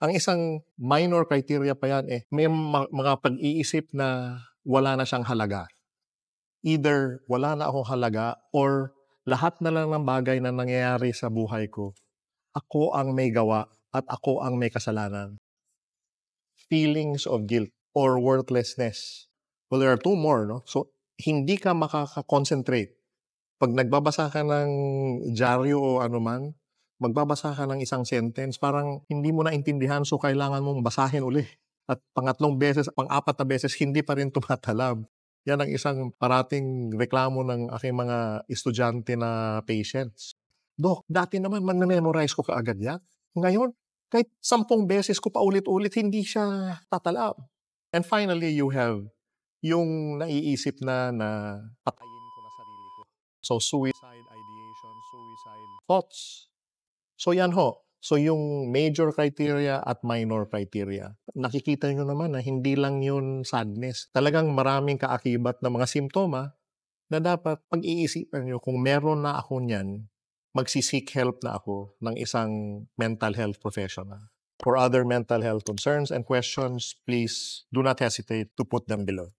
Ang isang minor criteria pa yan, may mga pag-iisip na wala na siyang halaga. Either wala na akong halaga or lahat na lang ng bagay na nangyayari sa buhay ko, ako ang may gawa at ako ang may kasalanan. Feelings of guilt or worthlessness. Well, there are two more, no? So, hindi ka makaka-concentrate. Pag nagbabasa ka ng dyaryo o anuman, magbabasa ka ng isang sentence, parang hindi mo naintindihan, so kailangan mong basahin uli. At pangatlong beses, pang-apat na beses, hindi pa rin tumatalab. Yan ang isang parating reklamo ng aking mga estudyante na patients. Dok, dati naman man-memorize ko kaagad yan. Ngayon, kahit 10 beses ko pa ulit-ulit, hindi siya tatalab. And finally, you have yung naiisip na patayin ko na sarili ko. So, suicide ideation, suicide thoughts. So, yan ho. So, yung major criteria at minor criteria. Nakikita nyo naman na hindi lang yun sadness. Talagang maraming kaakibat na mga simptoma na dapat pag-iisipan nyo kung meron na ako niyan, magsi-seek help na ako ng isang mental health professional. For other mental health concerns and questions, please do not hesitate to put them below.